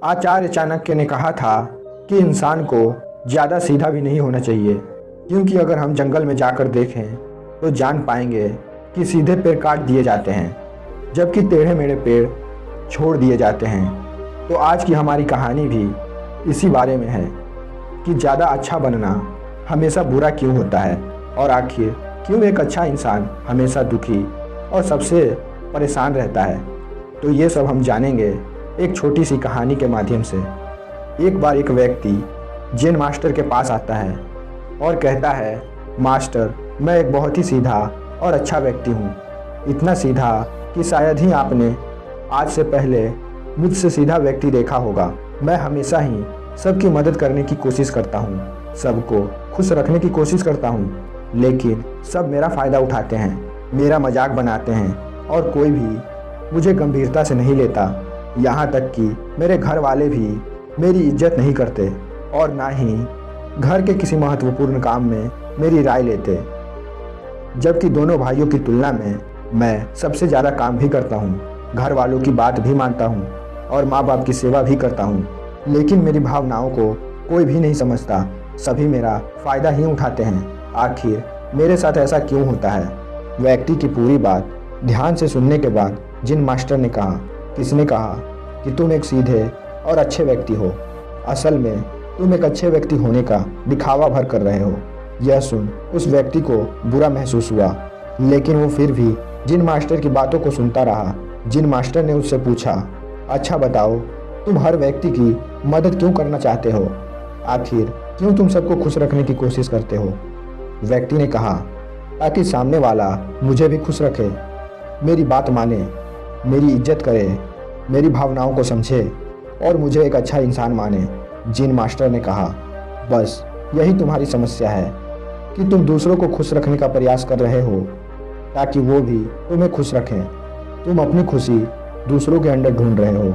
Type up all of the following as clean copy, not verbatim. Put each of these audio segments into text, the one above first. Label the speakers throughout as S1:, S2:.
S1: आचार्य चाणक्य ने कहा था कि इंसान को ज़्यादा सीधा भी नहीं होना चाहिए, क्योंकि अगर हम जंगल में जाकर देखें तो जान पाएंगे कि सीधे पेड़ काट दिए जाते हैं जबकि टेढ़े मेढ़े पेड़ छोड़ दिए जाते हैं। तो आज की हमारी कहानी भी इसी बारे में है कि ज़्यादा अच्छा बनना हमेशा बुरा क्यों होता है और आखिर क्यों एक अच्छा इंसान हमेशा दुखी और सबसे परेशान रहता है। तो ये सब हम जानेंगे एक छोटी सी कहानी के माध्यम से। एक बार एक व्यक्ति जैन मास्टर के पास आता है और कहता है, मास्टर, मैं एक बहुत ही सीधा और अच्छा व्यक्ति हूँ, इतना सीधा कि शायद ही आपने आज से पहले मुझसे सीधा व्यक्ति देखा होगा। मैं हमेशा ही सबकी मदद करने की कोशिश करता हूँ, सबको खुश रखने की कोशिश करता हूँ, लेकिन सब मेरा फ़ायदा उठाते हैं, मेरा मजाक बनाते हैं और कोई भी मुझे गंभीरता से नहीं लेता। यहाँ तक कि मेरे घर वाले भी मेरी इज्जत नहीं करते और ना ही घर के किसी महत्वपूर्ण काम में मेरी राय लेते, जबकि दोनों भाइयों की तुलना में मैं सबसे ज़्यादा काम भी करता हूँ, घर वालों की बात भी मानता हूँ और माँ बाप की सेवा भी करता हूँ। लेकिन मेरी भावनाओं को कोई भी नहीं समझता, सभी मेरा फ़ायदा ही उठाते हैं। आखिर मेरे साथ ऐसा क्यों होता है? व्यक्ति की पूरी बात ध्यान से सुनने के बाद जिन मास्टर ने कहा, किसने कहा कि तुम एक सीधे और अच्छे व्यक्ति हो, असल में तुम एक अच्छे व्यक्ति होने का दिखावा भर कर रहे हो। यह सुन उस व्यक्ति को बुरा महसूस हुआ, लेकिन वो फिर भी जिन मास्टर की बातों को सुनता रहा। जिन मास्टर ने उससे पूछा, अच्छा बताओ, तुम हर व्यक्ति की मदद क्यों करना चाहते हो? आखिर क्यों तुम सबको खुश रखने की कोशिश करते हो? व्यक्ति ने कहा, ताकि सामने वाला मुझे भी खुश रखे, मेरी बात माने, मेरी इज्जत करे, मेरी भावनाओं को समझे और मुझे एक अच्छा इंसान माने। जिन मास्टर ने कहा, बस यही तुम्हारी समस्या है कि तुम दूसरों को खुश रखने का प्रयास कर रहे हो ताकि वो भी तुम्हें खुश रखें। तुम अपनी खुशी दूसरों के अंदर ढूंढ रहे हो।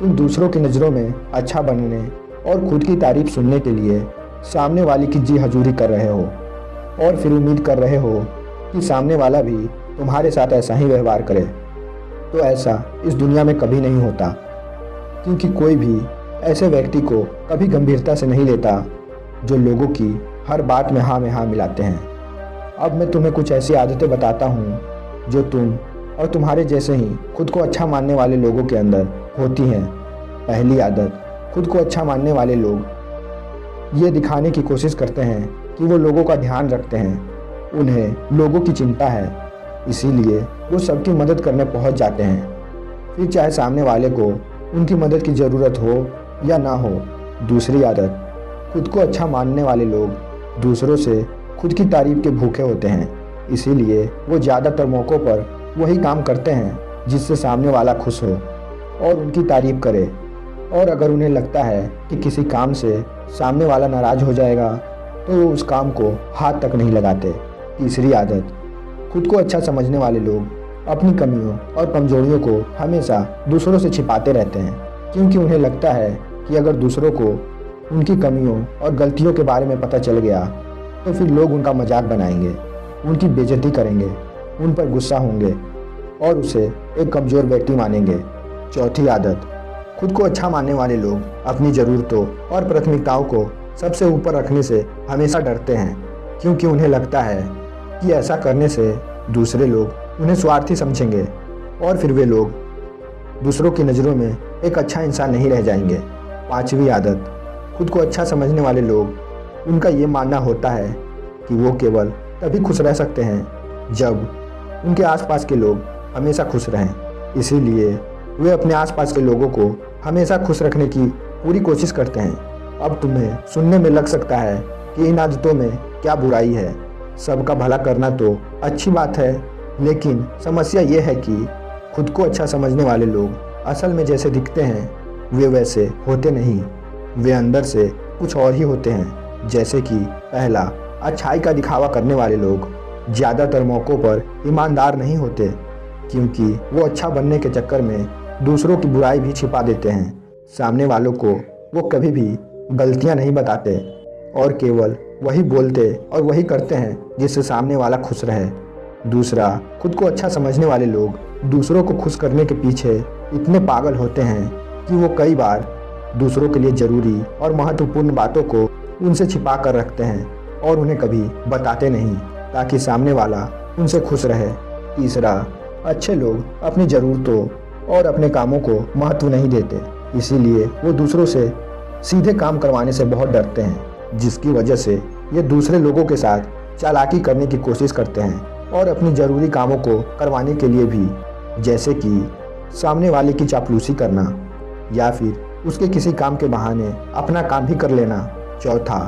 S1: तुम दूसरों की नज़रों में अच्छा बनने और खुद की तारीफ सुनने के लिए सामने वाले की जी हजूरी कर रहे हो और फिर उम्मीद कर रहे हो कि सामने वाला भी तुम्हारे साथ ऐसा ही व्यवहार करे। तो ऐसा इस दुनिया में कभी नहीं होता, क्योंकि कोई भी ऐसे व्यक्ति को कभी गंभीरता से नहीं लेता जो लोगों की हर बात में हाँ मिलाते हैं। अब मैं तुम्हें कुछ ऐसी आदतें बताता हूँ जो तुम और तुम्हारे जैसे ही खुद को अच्छा मानने वाले लोगों के अंदर होती हैं। पहली आदत, खुद को अच्छा मानने वाले लोग ये दिखाने की कोशिश करते हैं कि वो लोगों का ध्यान रखते हैं, उन्हें लोगों की चिंता है, इसीलिए वो सबकी मदद करने पहुंच जाते हैं, फिर चाहे सामने वाले को उनकी मदद की ज़रूरत हो या ना हो। दूसरी आदत, खुद को अच्छा मानने वाले लोग दूसरों से खुद की तारीफ के भूखे होते हैं, इसीलिए वो ज़्यादातर मौक़ों पर वही काम करते हैं जिससे सामने वाला खुश हो और उनकी तारीफ करे। और अगर उन्हें लगता है कि किसी काम से सामने वाला नाराज़ हो जाएगा तो वो उस काम को हाथ तक नहीं लगाते। तीसरी आदत, खुद को अच्छा समझने वाले लोग अपनी कमियों और कमजोरियों को हमेशा दूसरों से छिपाते रहते हैं, क्योंकि उन्हें लगता है कि अगर दूसरों को उनकी कमियों और गलतियों के बारे में पता चल गया तो फिर लोग उनका मजाक बनाएंगे, उनकी बेइज्जती करेंगे, उन पर गुस्सा होंगे और उसे एक कमज़ोर व्यक्ति मानेंगे। चौथी आदत, खुद को अच्छा मानने वाले लोग अपनी ज़रूरतों और प्राथमिकताओं को सबसे ऊपर रखने से हमेशा डरते हैं, क्योंकि उन्हें लगता है कि ऐसा करने से दूसरे लोग उन्हें स्वार्थी समझेंगे और फिर वे लोग दूसरों की नज़रों में एक अच्छा इंसान नहीं रह जाएंगे। पांचवी आदत, खुद को अच्छा समझने वाले लोग, उनका ये मानना होता है कि वो केवल तभी खुश रह सकते हैं जब उनके आसपास के लोग हमेशा खुश रहें, इसीलिए वे अपने आसपास के लोगों को हमेशा खुश रखने की पूरी कोशिश करते हैं। अब तुम्हें सुनने में लग सकता है कि इन आदतों में क्या बुराई है, सबका भला करना तो अच्छी बात है, लेकिन समस्या ये है कि खुद को अच्छा समझने वाले लोग असल में जैसे दिखते हैं वे वैसे होते नहीं, वे अंदर से कुछ और ही होते हैं। जैसे कि पहला, अच्छाई का दिखावा करने वाले लोग ज़्यादातर मौक़ों पर ईमानदार नहीं होते, क्योंकि वो अच्छा बनने के चक्कर में दूसरों की बुराई भी छिपा देते हैं। सामने वालों को वो कभी भी गलतियां नहीं बताते और केवल वही बोलते और वही करते हैं जिससे सामने वाला खुश रहे। दूसरा, खुद को अच्छा समझने वाले लोग दूसरों को खुश करने के पीछे इतने पागल होते हैं कि वो कई बार दूसरों के लिए ज़रूरी और महत्वपूर्ण बातों को उनसे छिपा कर रखते हैं और उन्हें कभी बताते नहीं ताकि सामने वाला उनसे खुश रहे। तीसरा, अच्छे लोग अपनी ज़रूरतों और अपने कामों को महत्व नहीं देते, इसीलिए वो दूसरों से सीधे काम करवाने से बहुत डरते हैं, जिसकी वजह से ये दूसरे लोगों के साथ चालाकी करने की कोशिश करते हैं और अपनी ज़रूरी कामों को करवाने के लिए भी, जैसे कि सामने वाले की चापलूसी करना या फिर उसके किसी काम के बहाने अपना काम भी कर लेना। चौथा,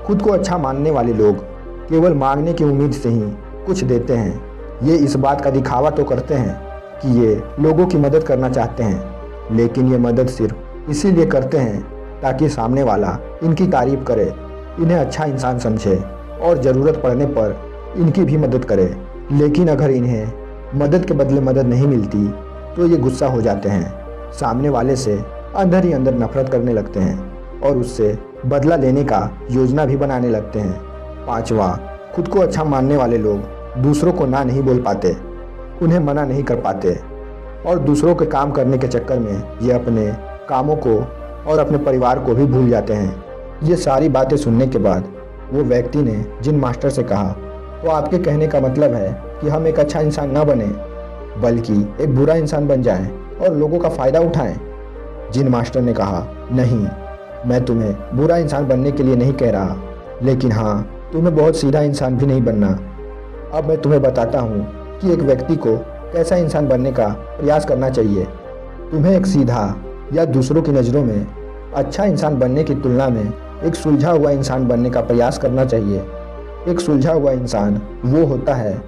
S1: खुद को अच्छा मानने वाले लोग केवल मांगने की उम्मीद से ही कुछ देते हैं। ये इस बात का दिखावा तो करते हैं कि ये लोगों की मदद करना चाहते हैं, लेकिन ये मदद सिर्फ इसीलिए करते हैं ताकि सामने वाला इनकी तारीफ करे, इन्हें अच्छा इंसान समझे और ज़रूरत पड़ने पर इनकी भी मदद करे। लेकिन अगर इन्हें मदद के बदले मदद नहीं मिलती तो ये गुस्सा हो जाते हैं, सामने वाले से अंदर ही अंदर नफरत करने लगते हैं और उससे बदला लेने का योजना भी बनाने लगते हैं। पांचवा, खुद को अच्छा मानने वाले लोग दूसरों को ना नहीं बोल पाते, उन्हें मना नहीं कर पाते और दूसरों के काम करने के चक्कर में ये अपने कामों को और अपने परिवार को भी भूल जाते हैं। ये सारी बातें सुनने के बाद वो व्यक्ति ने जिन मास्टर से कहा, तो आपके कहने का मतलब है कि हम एक अच्छा इंसान ना बने बल्कि एक बुरा इंसान बन जाएं और लोगों का फ़ायदा उठाएं। जिन मास्टर ने कहा, नहीं, मैं तुम्हें बुरा इंसान बनने के लिए नहीं कह रहा, लेकिन हाँ, तुम्हें बहुत सीधा इंसान भी नहीं बनना। अब मैं तुम्हें बताता हूँ कि एक व्यक्ति को कैसा इंसान बनने का प्रयास करना चाहिए। तुम्हें एक सीधा या दूसरों की नज़रों में अच्छा इंसान बनने की तुलना में एक सुलझा हुआ इंसान बनने का प्रयास करना चाहिए। एक सुलझा हुआ इंसान वो होता है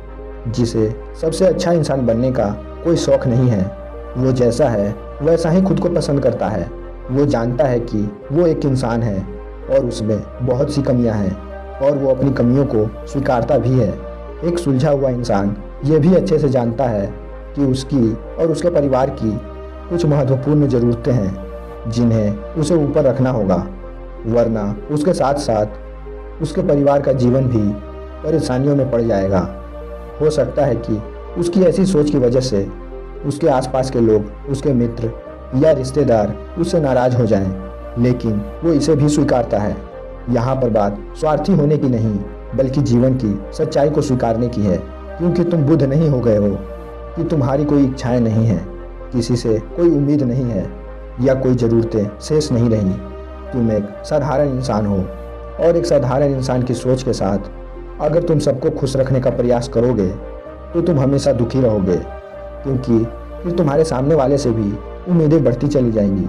S1: जिसे सबसे अच्छा इंसान बनने का कोई शौक़ नहीं है। वो जैसा है वैसा ही खुद को पसंद करता है। वो जानता है कि वो एक इंसान है और उसमें बहुत सी कमियां हैं और वो अपनी कमियों को स्वीकारता भी है। एक सुलझा हुआ इंसान ये भी अच्छे से जानता है कि उसकी और उसके परिवार की कुछ महत्वपूर्ण ज़रूरतें हैं जिन्हें उसे ऊपर रखना होगा, वरना उसके साथ साथ उसके परिवार का जीवन भी परेशानियों में पड़ जाएगा। हो सकता है कि उसकी ऐसी सोच की वजह से उसके आसपास के लोग, उसके मित्र या रिश्तेदार उससे नाराज़ हो जाएं, लेकिन वो इसे भी स्वीकारता है। यहाँ पर बात स्वार्थी होने की नहीं बल्कि जीवन की सच्चाई को स्वीकारने की है, क्योंकि तुम बुद्ध नहीं हो गए हो कि तुम्हारी कोई इच्छाएं नहीं हैं, किसी से कोई उम्मीद नहीं है या कोई ज़रूरतें शेष नहीं रही। तुम एक साधारण इंसान हो और एक साधारण इंसान की सोच के साथ अगर तुम सबको खुश रखने का प्रयास करोगे तो तुम हमेशा दुखी रहोगे, क्योंकि फिर तुम्हारे सामने वाले से भी उम्मीदें बढ़ती चली जाएंगी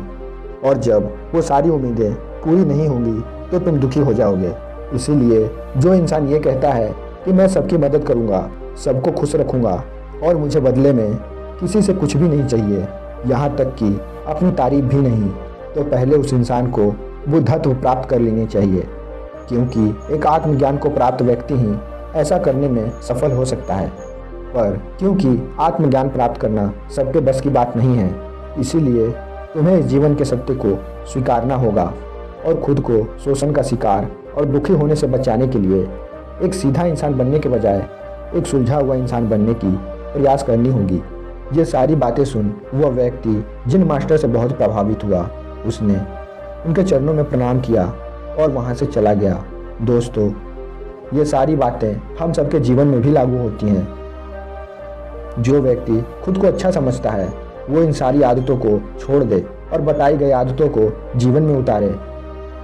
S1: और जब वो सारी उम्मीदें पूरी नहीं होंगी तो तुम दुखी हो जाओगे। इसीलिए जो इंसान ये कहता है कि मैं सबकी मदद करूँगा, सबको खुश रखूँगा और मुझे बदले में किसी से कुछ भी नहीं चाहिए, यहाँ तक कि अपनी तारीफ भी नहीं, तो पहले उस इंसान को बुद्धत्व प्राप्त कर लेनी चाहिए, क्योंकि एक आत्मज्ञान को प्राप्त व्यक्ति ही ऐसा करने में सफल हो सकता है। पर क्योंकि आत्मज्ञान प्राप्त करना सबके बस की बात नहीं है, इसीलिए तुम्हें इस जीवन के सत्य को स्वीकारना होगा और खुद को शोषण का शिकार और दुखी होने से बचाने के लिए एक सीधा इंसान बनने के बजाय एक सुलझा हुआ इंसान बनने की प्रयास करनी होगी। ये सारी बातें सुन वह व्यक्ति जिन मास्टर से बहुत प्रभावित हुआ, उसने उनके चरणों में प्रणाम किया और वहाँ से चला गया। दोस्तों, ये सारी बातें हम सबके जीवन में भी लागू होती हैं। जो व्यक्ति खुद को अच्छा समझता है वो इन सारी आदतों को छोड़ दे और बताई गई आदतों को जीवन में उतारे,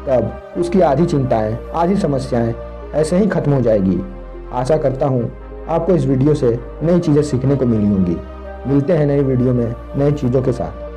S1: तब उसकी आधी चिंताएं, आधी समस्याएं ऐसे ही खत्म हो जाएगी। आशा करता हूँ आपको इस वीडियो से नई चीज़ें सीखने को मिली होंगी। मिलते हैं नई वीडियो में नई चीज़ों के साथ।